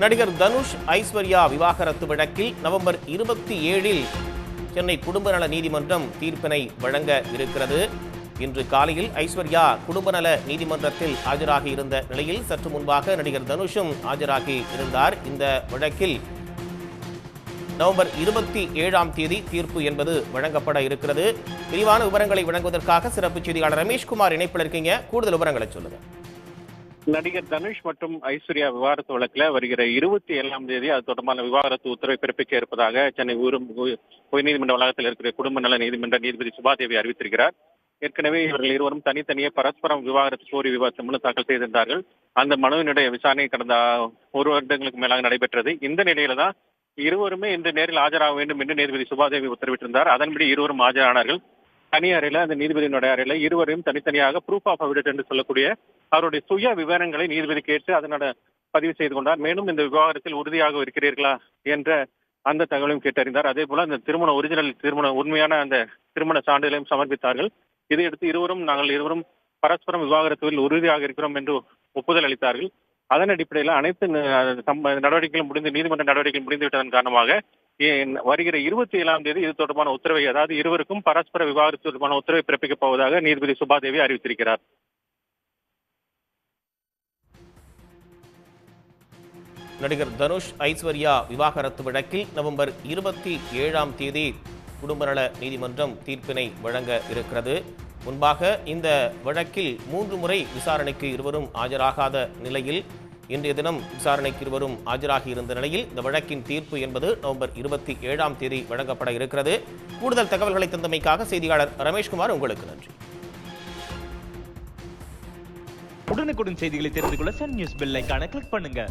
நடிகர் தனுஷ் ஐஸ்வர்யா விவாகரத்து வழக்கில் நவம்பர் 27 சென்னை குடும்ப நல நீதிமன்றம் தீர்ப்பினை வழங்க இருக்கிறது. இன்று காலையில் ஐஸ்வர்யா குடும்ப நல நீதிமன்றத்தில் ஆஜராகி இருந்த நிலையில் சற்று முன்பாக நடிகர் தனுஷும் ஆஜராகி இருந்தார். இந்த வழக்கில் நவம்பர் 27 தீர்ப்பு என்பது வழங்கப்பட இருக்கிறது. விரிவான விவரங்களை வழங்குவதற்காக சிறப்பு செய்தியாளர் ரமேஷ்குமார் இணைப்பில் இருக்கீங்க. கூடுதல் விவரங்களை சொல்லுங்க. நடிகர் தனுஷ் மற்றும் ஐஸ்வர்யா விவாகரத்து வழக்கில் வருகிற 27 அது தொடர்பான விவாகரத்து உத்தரவை பிறப்பிக்க இருப்பதாக சென்னை உயர்நீதிமன்ற வளாகத்தில் இருக்கிற குடும்ப நல நீதிமன்ற நீதிபதி சுபாதேவி அறிவித்திருக்கிறார். ஏற்கனவே இவர்கள் இருவரும் தனித்தனியே பரஸ்பரம் விவாகரத்து கோரி மனு தாக்கல் செய்திருந்தார்கள். அந்த மனுவினுடைய விசாரணை கடந்த 1 வருடங்களுக்கு மேலாக நடைபெற்றது. இந்த நிலையில தான் இருவருமே இன்று நேரில் ஆஜராக வேண்டும் என்று நீதிபதி சுபாதேவி உத்தரவிட்டிருந்தார். அதன்படி இருவரும் ஆஜரானார்கள். தனி அறையில அந்த நீதிபதியினுடைய அறையில இருவரையும் தனித்தனியாக ப்ரூஃப் ஆஃப் எவிடன்ஸ் என்று சொல்லக்கூடிய அவருடைய சுய விவரங்களை நீதிபதி கேட்டு அதனோட பதிவு செய்து கொண்டார். மேலும் இந்த விவாகரத்தில் உறுதியாக இருக்கிறீர்களா என்ற அந்த தகவலையும் கேட்டறிந்தார். அதே போல அந்த திருமண உண்மையான அந்த திருமண சான்றிதழையும் சமர்ப்பித்தார்கள். இதையடுத்து நாங்கள் இருவரும் பரஸ்பரம் விவாகரத்தில் உறுதியாக இருக்கிறோம் என்று ஒப்புதல் அளித்தார்கள். அதன் அடிப்படையில் அனைத்து நடவடிக்கைகளும் நீதிமன்ற நடவடிக்கைகள் முடிந்துவிட்டதன் காரணமாக வருகிற 27 இது தொடர்பான உத்தரவை, அதாவது இருவருக்கும் பரஸ்பர விவாகரத்து தொடர்பான உத்தரவை பிறப்பிக்கப் போவதாக நீதிபதி சுபாதேவி அறிவித்திருக்கிறார். நடிகர் தனுஷ் ஐஸ்வர்யா விவாகரத்து வழக்கில் நவம்பர் 27 குடும்ப நல நீதிமன்றம் தீர்ப்பினை வழங்க இருக்கிறது. முன்பாக இந்த வழக்கில் 3 முறை விசாரணைக்கு இருவரும் ஆஜராகாத நிலையில் இன்றைய தினம் விசாரணைக்கு இருவரும் ஆஜராகி இருந்த நிலையில் இந்த வழக்கின் தீர்ப்பு என்பது நவம்பர் 27 வழங்கப்பட இருக்கிறது. கூடுதல் தகவல்களை தந்தமைக்காக செய்தியாளர் ரமேஷ்குமார் உங்களுக்கு நன்றி. உடனுக்குடன் செய்திகளை தெரிந்து கொள்ள சன் நியூஸ் பெல் ஐகானை கிளிக் பண்ணுங்க.